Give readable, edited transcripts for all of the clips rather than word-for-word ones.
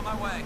On my way.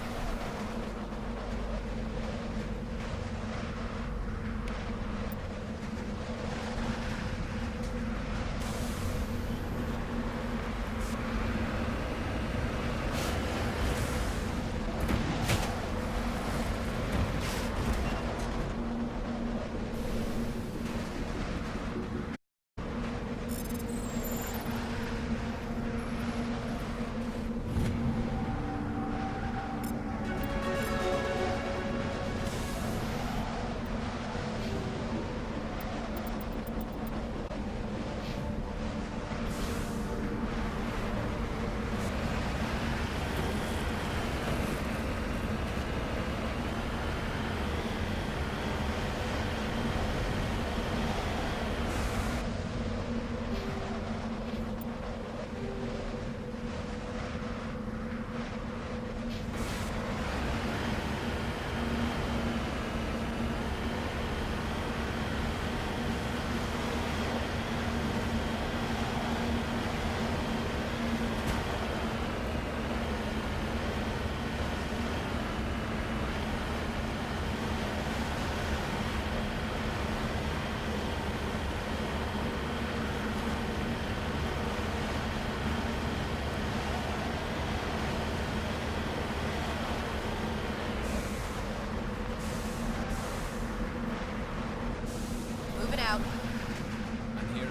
Moving out. I'm here.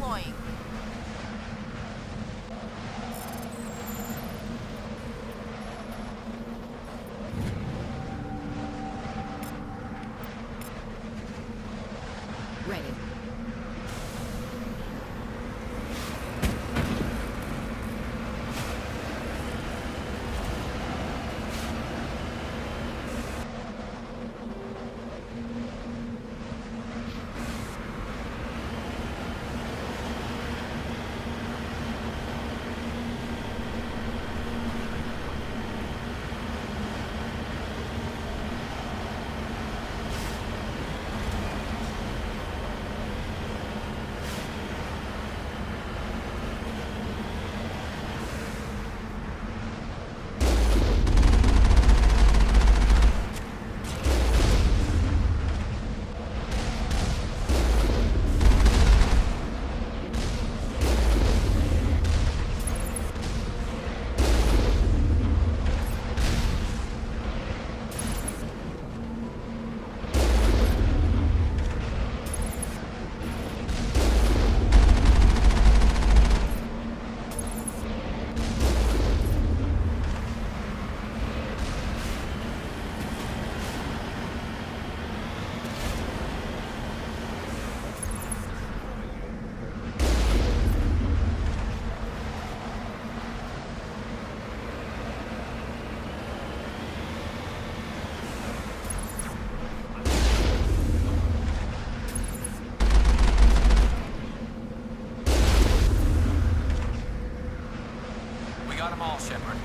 deploying. Ready. We got them all, Shepard.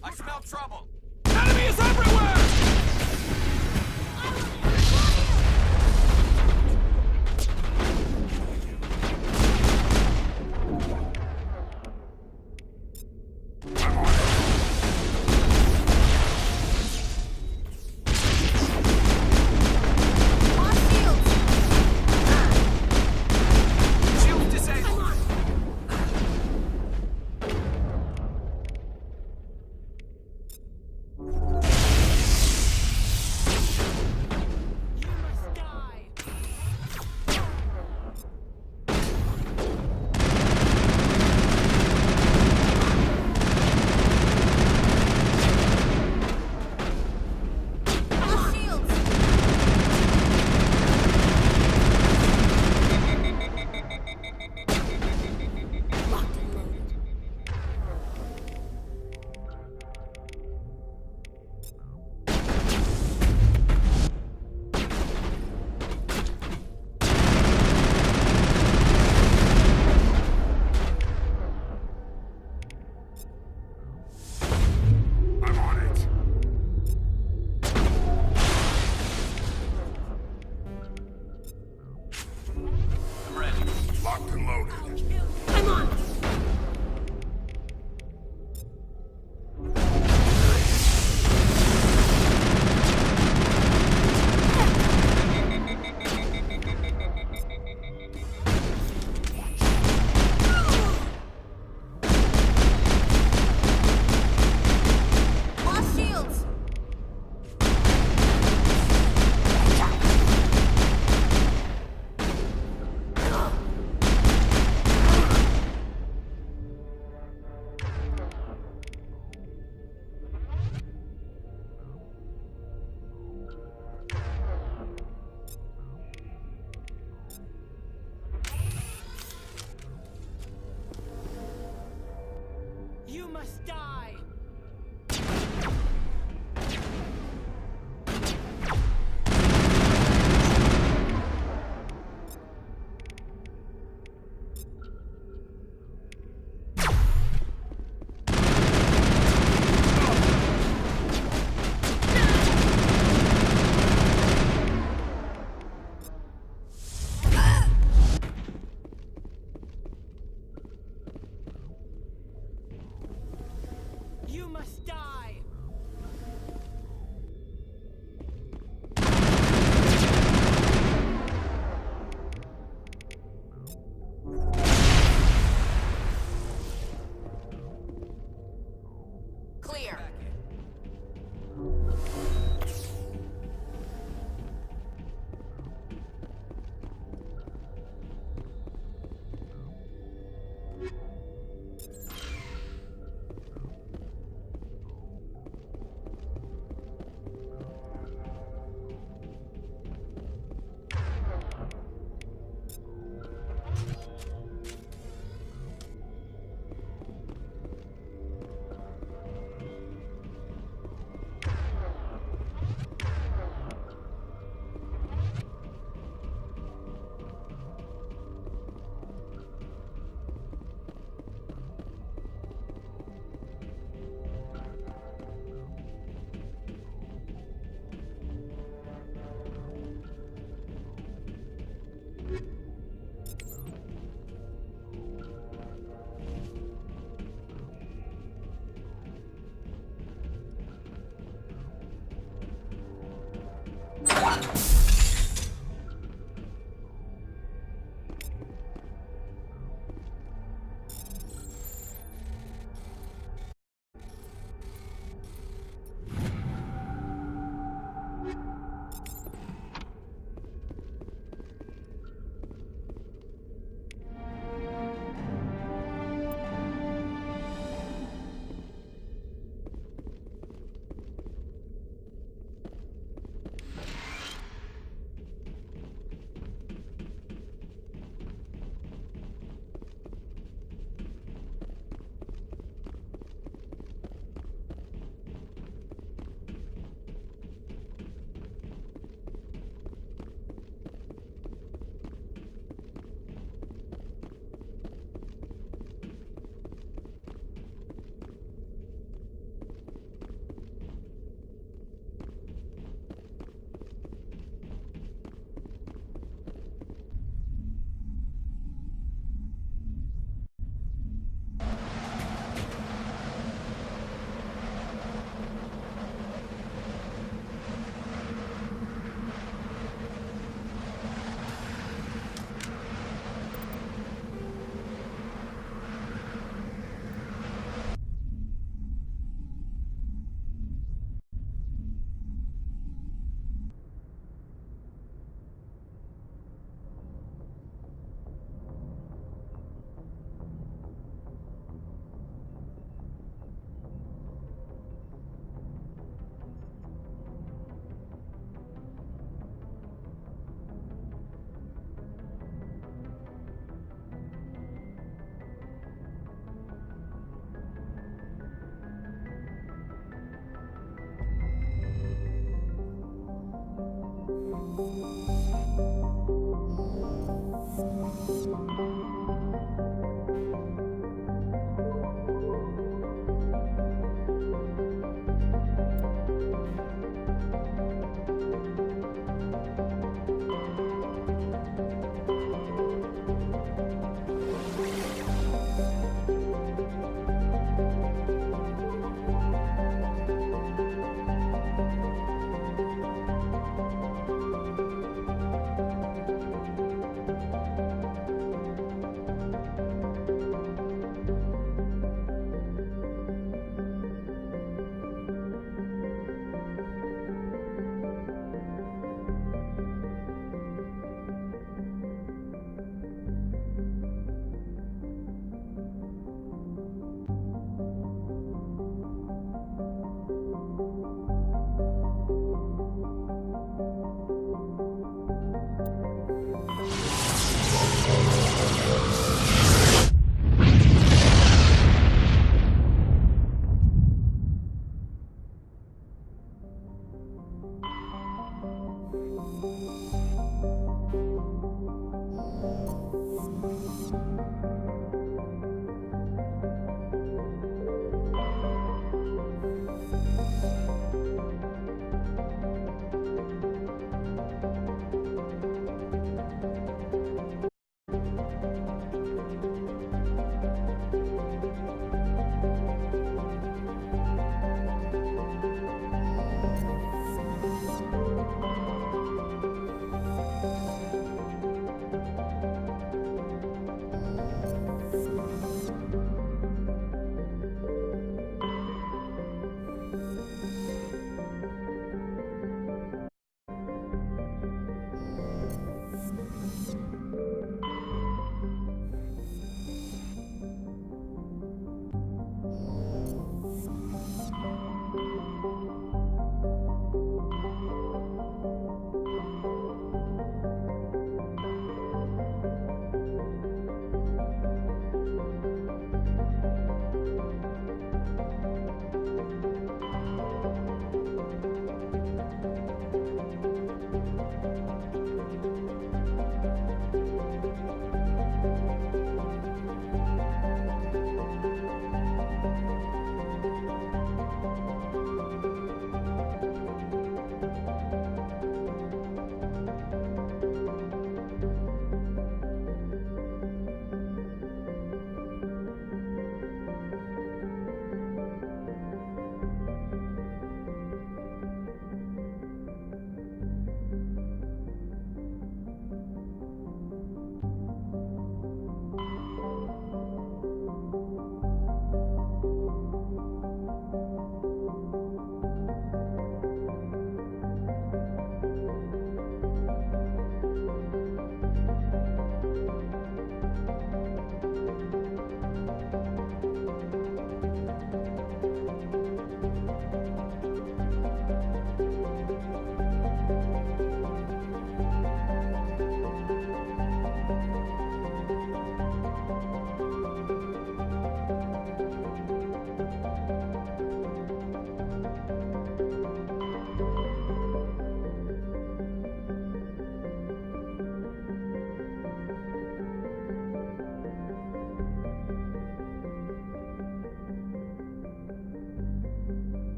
I smell trouble! Enemies everywhere! Shield disabled! must die! You must die! Clear.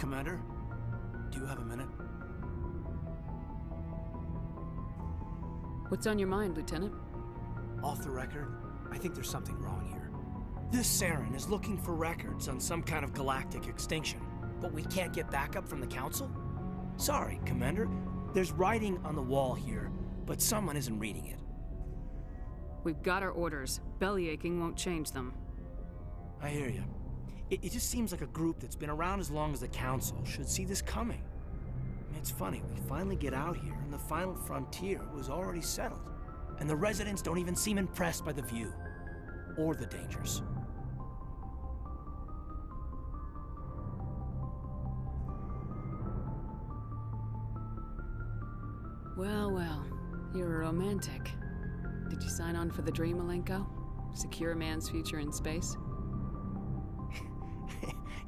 Commander. Do you have a minute? What's on your mind, Lieutenant? Off the record, I think there's something wrong here. This Saren is looking for records on some kind of galactic extinction, but we can't get backup from the Council? Sorry, Commander. There's writing on the wall here, but someone isn't reading it. We've got our orders. Belly aching won't change them. I hear you. It just seems like a group that's been around as long as the Council should see this coming. I mean, it's funny, we finally get out here, and the final frontier was already settled. And the residents don't even seem impressed by the view. Or the dangers. Well, well. You're a romantic. Did you sign on for the dream, Malenko? Secure a man's future in space?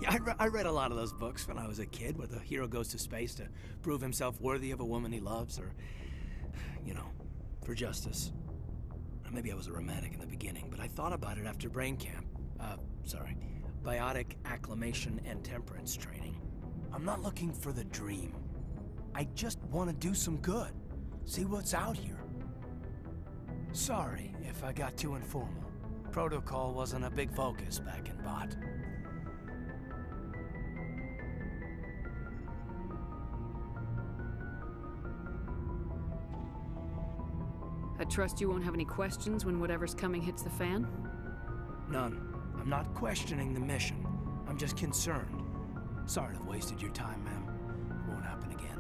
Yeah, I read a lot of those books when I was a kid, where the hero goes to space to prove himself worthy of a woman he loves, or, you know, for justice. Maybe I was a romantic in the beginning, but I thought about it after brain camp. Biotic acclimation and temperance training. I'm not looking for the dream. I just want to do some good. See what's out here. Sorry if I got too informal. Protocol wasn't a big focus back in Bot. I trust you won't have any questions when whatever's coming hits the fan? None. I'm not questioning the mission. I'm just concerned. Sorry to have wasted your time, ma'am. It won't happen again.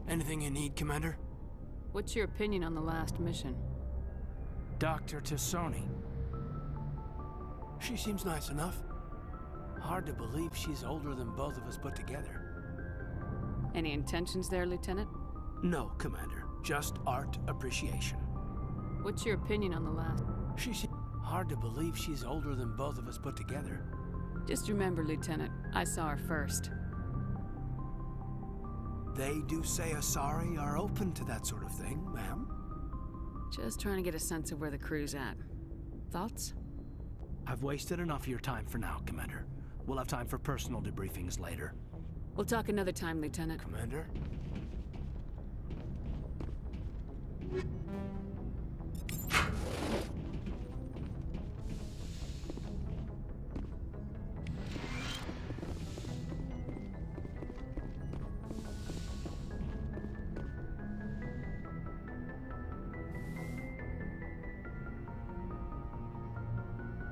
Anything you need, Commander? What's your opinion on the last mission? Dr. Tassoni. She seems nice enough. Hard to believe she's older than both of us put together. Any intentions there, Lieutenant? No, Commander. Just art appreciation. What's your opinion on the last? Hard to believe she's older than both of us put together. Just remember, Lieutenant, I saw her first. They do say Asari are open to that sort of thing, ma'am. Just trying to get a sense of where the crew's at. Thoughts? I've wasted enough of your time for now, Commander. We'll have time for personal debriefings later. We'll talk another time, Lieutenant. Commander?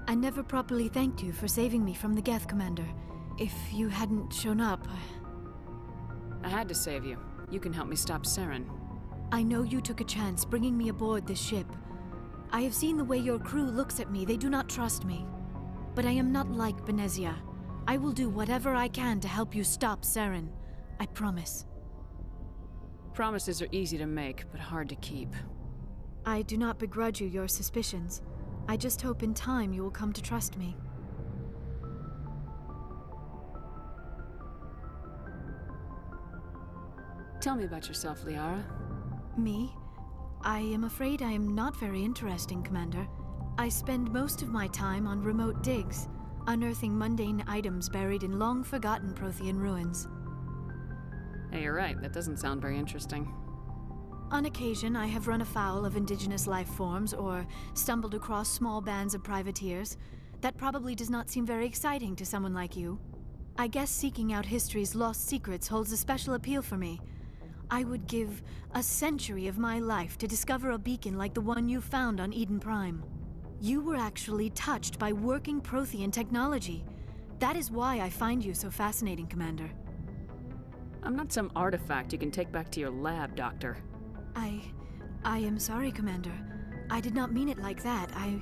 I never properly thanked you for saving me from the Geth, Commander. If you hadn't shown up, I had to save you. You can help me stop Saren. I know you took a chance bringing me aboard this ship. I have seen the way your crew looks at me. They do not trust me. But I am not like Benezia. I will do whatever I can to help you stop Saren. I promise. Promises are easy to make, but hard to keep. I do not begrudge you your suspicions. I just hope in time you will come to trust me. Tell me about yourself, Liara. Me? I am afraid I am not very interesting, Commander. I spend most of my time on remote digs, unearthing mundane items buried in long-forgotten Prothean ruins. Hey, you're right. That doesn't sound very interesting. On occasion, I have run afoul of indigenous life forms or stumbled across small bands of privateers. That probably does not seem very exciting to someone like you. I guess seeking out history's lost secrets holds a special appeal for me. I would give a century of my life to discover a beacon like the one you found on Eden Prime. You were actually touched by working Prothean technology. That is why I find you so fascinating, Commander. I'm not some artifact you can take back to your lab, Doctor. I am sorry, Commander. I did not mean it like that. I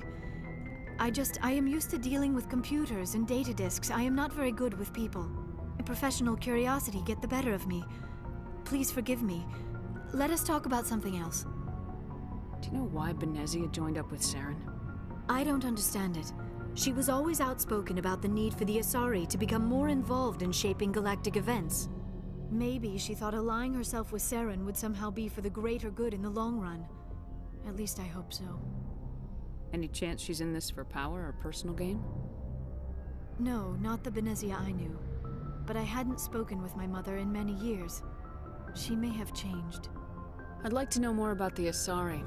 am used to dealing with computers and data disks. I am not very good with people. Professional curiosity get the better of me. Please forgive me. Let us talk about something else. Do you know why Benezia joined up with Saren? I don't understand it. She was always outspoken about the need for the Asari to become more involved in shaping galactic events. Maybe she thought allying herself with Saren would somehow be for the greater good in the long run. At least I hope so. Any chance she's in this for power or personal gain? No, not the Benezia I knew. But I hadn't spoken with my mother in many years. She may have changed. I'd like to know more about the Asari.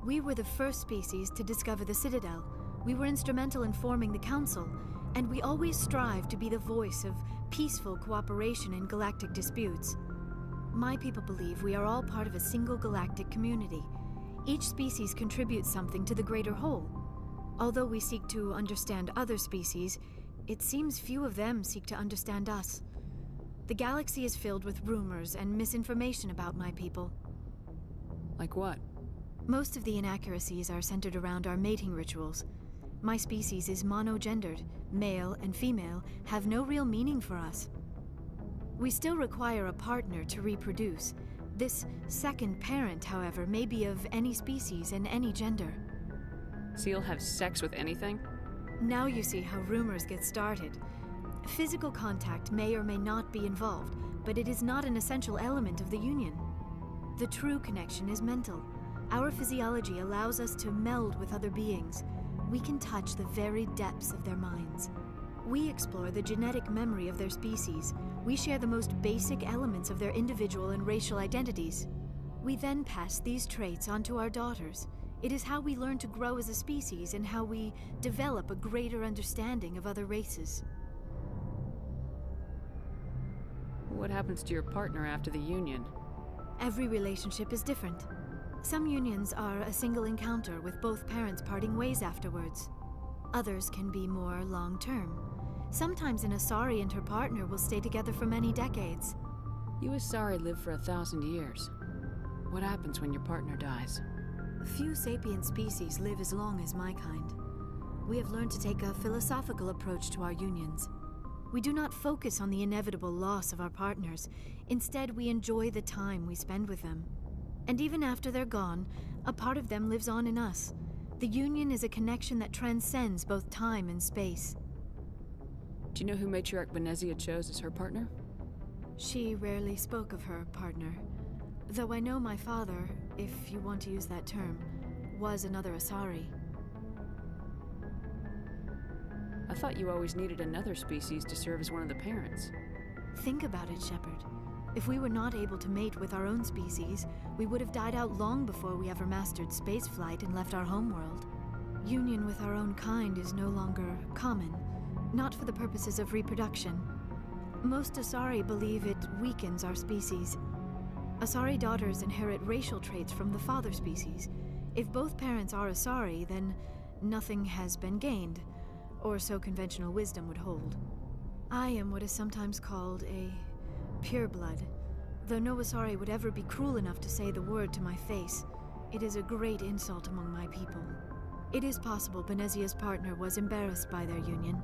We were the first species to discover the Citadel. We were instrumental in forming the Council, and we always strive to be the voice of peaceful cooperation in galactic disputes. My people believe we are all part of a single galactic community. Each species contributes something to the greater whole. Although we seek to understand other species, it seems few of them seek to understand us. The galaxy is filled with rumors and misinformation about my people. Like what? Most of the inaccuracies are centered around our mating rituals. My species is monogendered. Male and female have no real meaning for us. We still require a partner to reproduce. This second parent, however, may be of any species and any gender. So you'll have sex with anything? Now you see how rumors get started. Physical contact may or may not be involved, but it is not an essential element of the union. The true connection is mental. Our physiology allows us to meld with other beings. We can touch the very depths of their minds. We explore the genetic memory of their species. We share the most basic elements of their individual and racial identities. We then pass these traits onto our daughters. It is how we learn to grow as a species and how we develop a greater understanding of other races. What happens to your partner after the union? Every relationship is different. Some unions are a single encounter with both parents parting ways afterwards. Others can be more long-term. Sometimes an Asari and her partner will stay together for many decades. You Asari live for 1,000 years. What happens when your partner dies? Few sapient species live as long as my kind. We have learned to take a philosophical approach to our unions. We do not focus on the inevitable loss of our partners. Instead, we enjoy the time we spend with them. And even after they're gone, a part of them lives on in us. The union is a connection that transcends both time and space. Do you know who Matriarch Benezia chose as her partner? She rarely spoke of her partner. Though I know my father, if you want to use that term, was another Asari. I thought you always needed another species to serve as one of the parents. Think about it, Shepard. If we were not able to mate with our own species, we would have died out long before we ever mastered spaceflight and left our homeworld. Union with our own kind is no longer common, not for the purposes of reproduction. Most Asari believe it weakens our species. Asari daughters inherit racial traits from the father species. If both parents are Asari, then nothing has been gained, or so conventional wisdom would hold. I am what is sometimes called a pureblood, though no Asari would ever be cruel enough to say the word to my face. It is a great insult among my people. It is possible Benezia's partner was embarrassed by their union.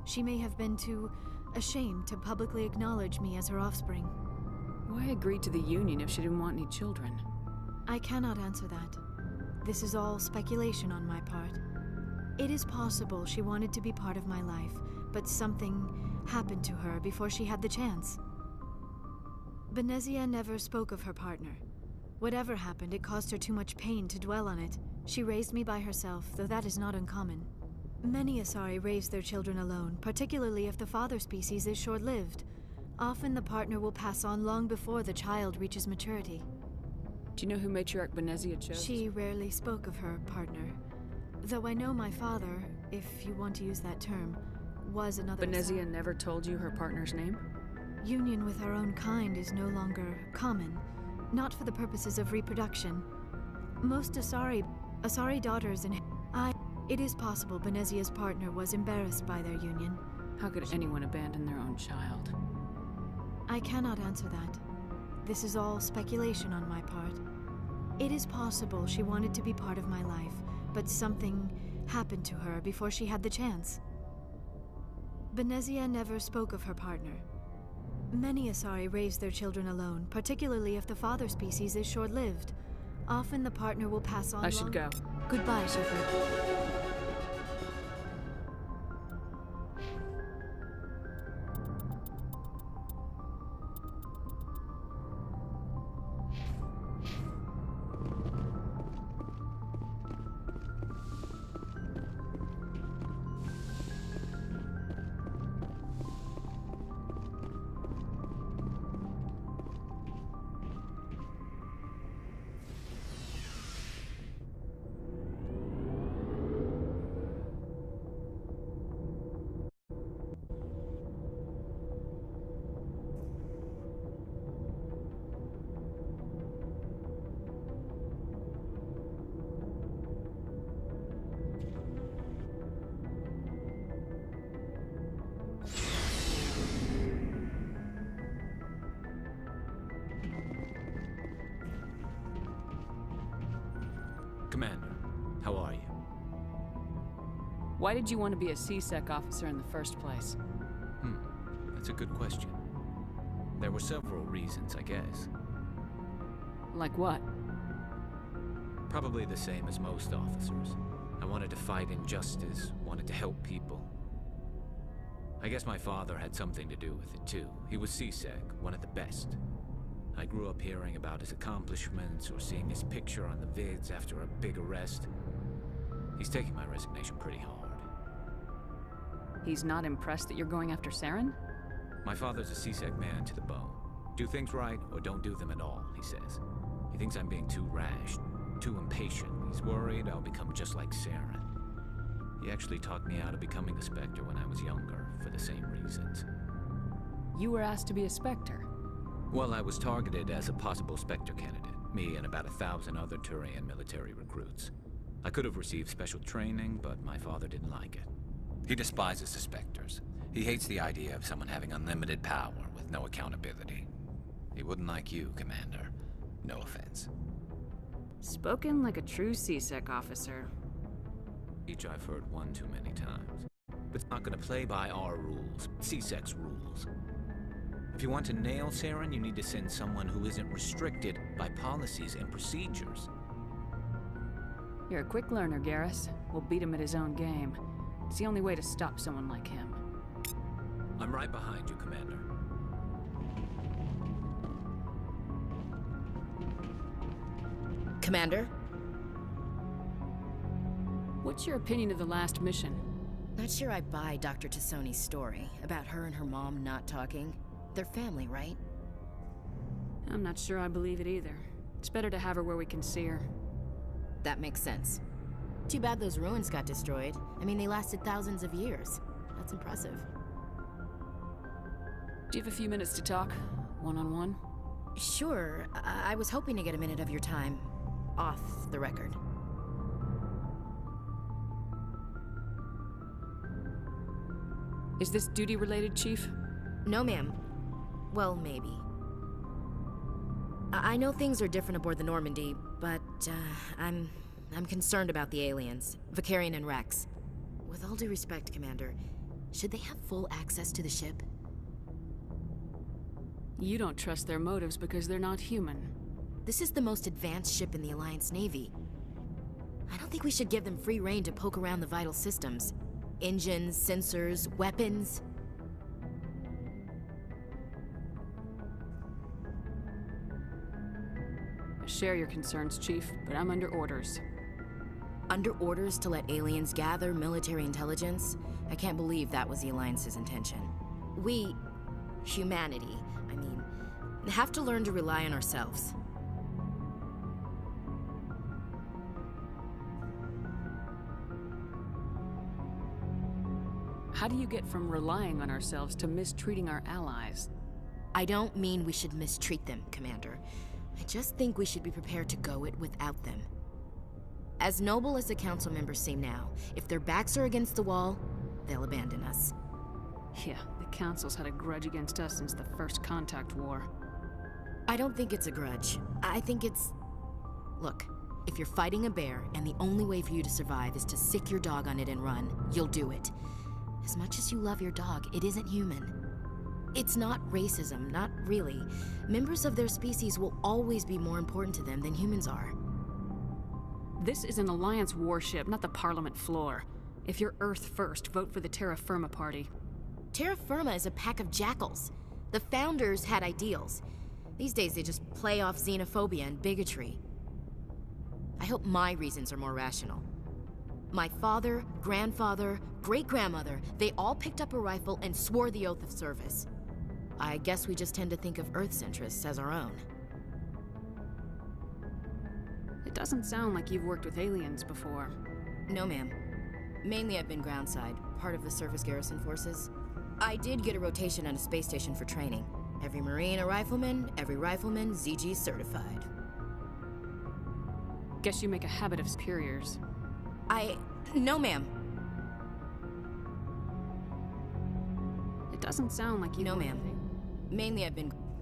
She may have been too ashamed to publicly acknowledge me as her offspring. Why agree to the union if she didn't want any children? I cannot answer that. This is all speculation on my part. It is possible she wanted to be part of my life, but something happened to her before she had the chance. Benezia never spoke of her partner. Whatever happened, it caused her too much pain to dwell on it. She raised me by herself, though that is not uncommon. Many Asari raise their children alone, particularly if the father species is short-lived. Often the partner will pass on long before the child reaches maturity. Do you know who Matriarch Benezia chose? She rarely spoke of her partner. Though I know my father, if you want to use that term, was another Benezia Asari. never told you her partner's name? Union with our own kind is no longer common, not for the purposes of reproduction. Most Asari daughters It is possible Benezia's partner was embarrassed by their union. How could anyone abandon their own child? I cannot answer that. This is all speculation on my part. It is possible she wanted to be part of my life, but something happened to her before she had the chance. Benezia never spoke of her partner. Many Asari raise their children alone, particularly if the father species is short-lived. Often the partner will pass on. I should go. Goodbye, Shepard. Why did you want to be a C-Sec officer in the first place? That's a good question. There were several reasons, I guess. Like what? Probably the same as most officers. I wanted to fight injustice, wanted to help people. I guess my father had something to do with it too. He was C-Sec, one of the best. I grew up hearing about his accomplishments or seeing his picture on the vids after a big arrest. He's taking my resignation pretty hard. He's not impressed that you're going after Saren? My father's a C-Sec man to the bone. Do things right or don't do them at all, he says. He thinks I'm being too rash, too impatient. He's worried I'll become just like Saren. He actually talked me out of becoming a Spectre when I was younger, for the same reasons. You were asked to be a Spectre. Well, I was targeted as a possible Spectre candidate, me and about 1,000 other Turian military recruits. I could have received special training, but my father didn't like it. He despises the Spectres. He hates the idea of someone having unlimited power with no accountability. He wouldn't like you, Commander. No offense. Spoken like a true C-Sec officer. Each I've heard one too many times. But it's not gonna play by our rules, C-Sec's rules. If you want to nail Saren, you need to send someone who isn't restricted by policies and procedures. You're a quick learner, Garrus. We'll beat him at his own game. It's the only way to stop someone like him. I'm right behind you, Commander. Commander? What's your opinion of the last mission? Not sure I buy Dr. Tassoni's story about her and her mom not talking. They're family, right? I'm not sure I believe it either. It's better to have her where we can see her. That makes sense. Too bad those ruins got destroyed. I mean, they lasted thousands of years. That's impressive. Do you have a few minutes to talk? One-on-one? Sure. I was hoping to get a minute of your time. Off the record. Is this duty-related, Chief? No, ma'am. Well, maybe. I know things are different aboard the Normandy, but, I'm concerned about the aliens, Vicarian and Rex. With all due respect, Commander, should they have full access to the ship? You don't trust their motives because they're not human. This is the most advanced ship in the Alliance Navy. I don't think we should give them free rein to poke around the vital systems. Engines, sensors, weapons. I share your concerns, Chief, but I'm under orders. Under orders to let aliens gather military intelligence? I can't believe that was the Alliance's intention. We, humanity, have to learn to rely on ourselves. How do you get from relying on ourselves to mistreating our allies? I don't mean we should mistreat them, Commander. I just think we should be prepared to go it without them. As noble as the Council members seem now, if their backs are against the wall, they'll abandon us. Yeah, the Council's had a grudge against us since the First Contact War. I don't think it's a grudge. I think it's... Look, if you're fighting a bear and the only way for you to survive is to sick your dog on it and run, you'll do it. As much as you love your dog, it isn't human. It's not racism, not really. Members of their species will always be more important to them than humans are. This is an Alliance warship, not the Parliament floor. If you're Earth first, vote for the Terra Firma Party. Terra Firma is a pack of jackals. The founders had ideals. These days they just play off xenophobia and bigotry. I hope my reasons are more rational. My father, grandfather, great-grandmother, they all picked up a rifle and swore the oath of service. I guess we just tend to think of Earth's interests as our own. It doesn't sound like you've worked with aliens before. No, ma'am. Mainly I've been groundside, part of the surface garrison forces. I did get a rotation on a space station for training. Every Marine a rifleman, every rifleman ZG certified. Guess you make a habit of superiors. No, ma'am. It doesn't sound like you... No, ma'am. Mainly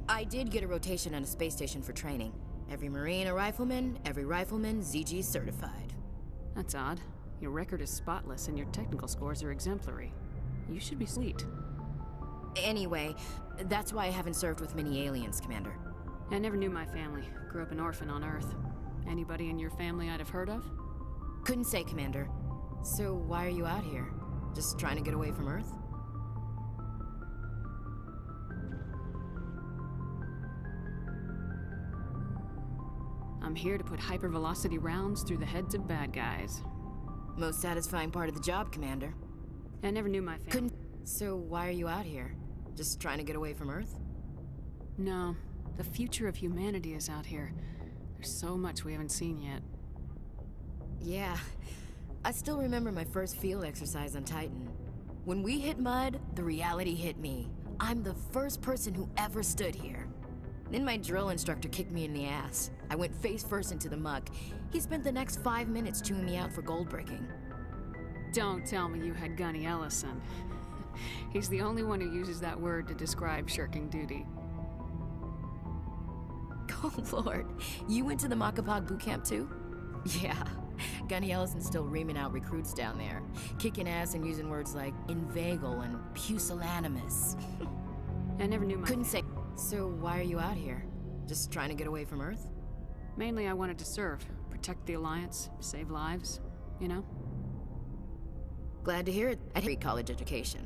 I did get a rotation on a space station for training. Every Marine a rifleman, every rifleman ZG certified. That's odd. Your record is spotless and your technical scores are exemplary. You should be sweet. Anyway, that's why I haven't served with many aliens, Commander. I never knew my family. Grew up an orphan on Earth. Anybody in your family I'd have heard of? Couldn't say, Commander. So why are you out here? Just trying to get away from Earth? I'm here to put hypervelocity rounds through the heads of bad guys. Most satisfying part of the job, Commander. I never knew my family. Couldn't... So why are you out here? Just trying to get away from Earth? No. The future of humanity is out here. There's so much we haven't seen yet. Yeah. I still remember my first field exercise on Titan. When we hit mud, the reality hit me. I'm the first person who ever stood here. Then my drill instructor kicked me in the ass. I went face first into the muck. He spent the next 5 minutes chewing me out for gold bricking. Don't tell me you had Gunny Ellison. He's the only one who uses that word to describe shirking duty. Oh, Lord. You went to the Makapog boot camp too? Yeah. Gunny Ellison's still reaming out recruits down there. Kicking ass and using words like inveigle and pusillanimous. I never knew my... Couldn't say... So why are you out here? Just trying to get away from Earth? Mainly I wanted to serve. Protect the Alliance. Save lives. You know? Glad to hear it. I hate college education.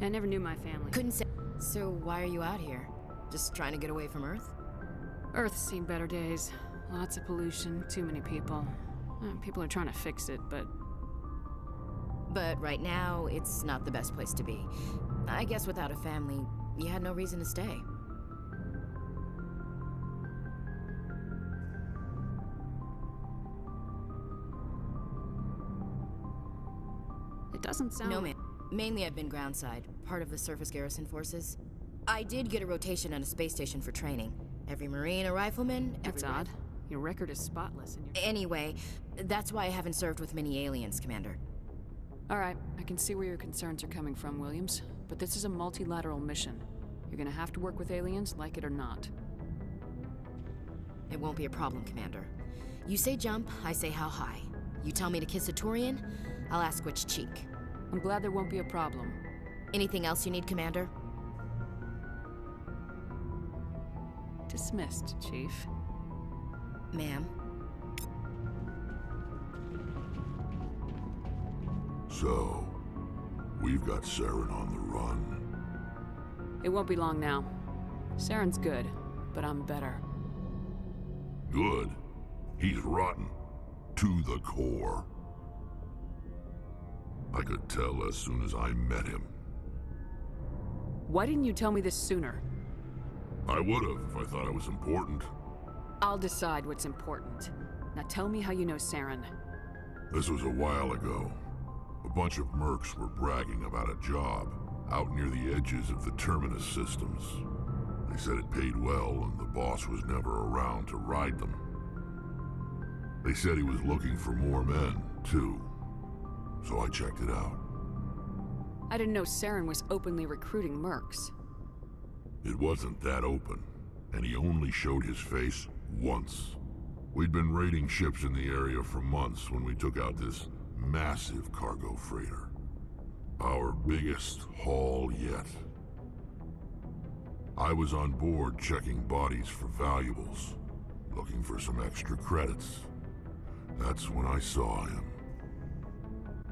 I never knew my family. Couldn't say... So why are you out here? Just trying to get away from Earth? Earth's seen better days. Lots of pollution, too many people. People are trying to fix it, but... But right now, it's not the best place to be. I guess without a family, you had no reason to stay. It doesn't sound... No, man. Mainly I've been groundside, part of the surface garrison forces. I did get a rotation at a space station for training. Every Marine, a rifleman... That's odd. Your record is spotless and you're... Anyway, that's why I haven't served with many aliens, Commander. Alright, I can see where your concerns are coming from, Williams. But this is a multilateral mission. You're gonna have to work with aliens, like it or not. It won't be a problem, Commander. You say jump, I say how high. You tell me to kiss a Turian, I'll ask which cheek. I'm glad there won't be a problem. Anything else you need, Commander? Dismissed, Chief. Ma'am. So, we've got Saren on the run. It won't be long now. Saren's good, but I'm better. Good? He's rotten. To the core. I could tell as soon as I met him. Why didn't you tell me this sooner? I would've if I thought I was important. I'll decide what's important. Now tell me how you know Saren. This was a while ago. A bunch of mercs were bragging about a job out near the edges of the Terminus systems. They said it paid well and the boss was never around to ride them. They said he was looking for more men, too. So I checked it out. I didn't know Saren was openly recruiting mercs. It wasn't that open, and he only showed his face once. We'd been raiding ships in the area for months when we took out this massive cargo freighter. Our biggest haul yet. I was on board checking bodies for valuables, looking for some extra credits. That's when I saw him.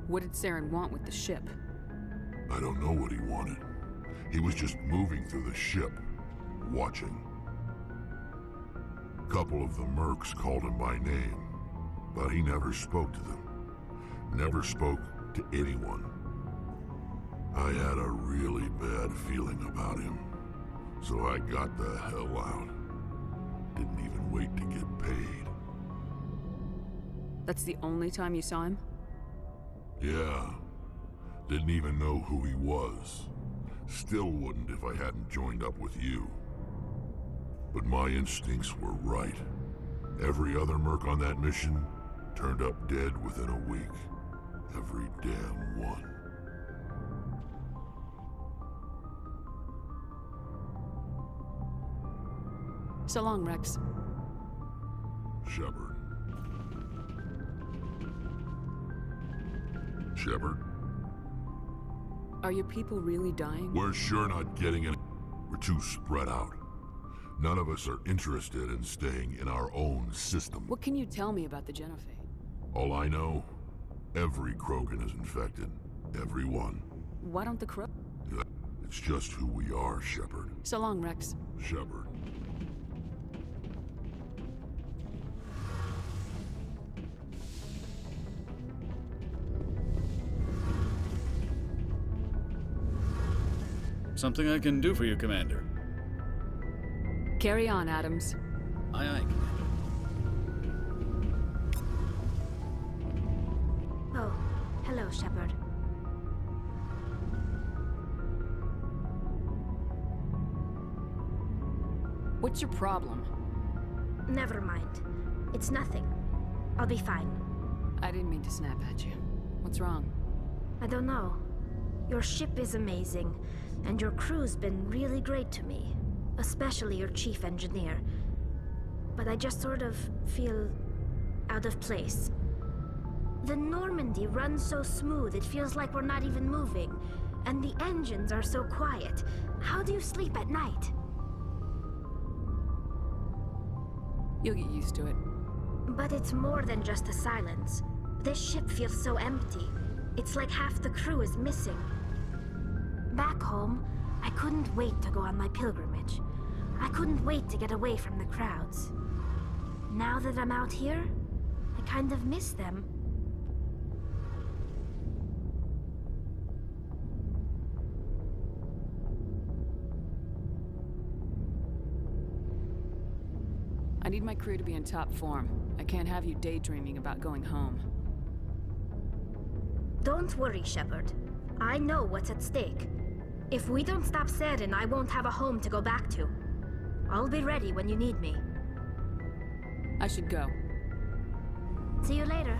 What did Saren want with the ship? I don't know what he wanted. He was just moving through the ship, watching. A couple of the mercs called him by name, but he never spoke to them. Never spoke to anyone. I had a really bad feeling about him, so I got the hell out. Didn't even wait to get paid. That's the only time you saw him? Yeah. Didn't even know who he was. Still wouldn't if I hadn't joined up with you. But my instincts were right. Every other merc on that mission turned up dead within a week. Every damn one. So long, Rex. Shepard. Shepard, Are your people really dying? we're sure not getting any. We're too spread out. None of us are interested in staying in our own system. What can you tell me about the Genophage? All I know, every Krogan is infected. Every one. Why don't the Crow? It's just who we are, Shepard. So long, Rex. Shepard. Something I can do for you, Commander. Carry on, Adams. Aye, aye, Commander. Oh, hello, Shepard. What's your problem? Never mind. It's nothing. I'll be fine. I didn't mean to snap at you. What's wrong? I don't know. Your ship is amazing, and your crew's been really great to me. Especially your chief engineer. But I just sort of feel out of place. The Normandy runs so smooth it feels like we're not even moving. And the engines are so quiet. How do you sleep at night? You'll get used to it. But it's more than just the silence. This ship feels so empty. It's like half the crew is missing. Back home, I couldn't wait to go on my pilgrimage. I couldn't wait to get away from the crowds. Now that I'm out here, I kind of miss them. I need my crew to be in top form. I can't have you daydreaming about going home. Don't worry, Shepard. I know what's at stake. If we don't stop Saren, I won't have a home to go back to. I'll be ready when you need me. I should go. See you later.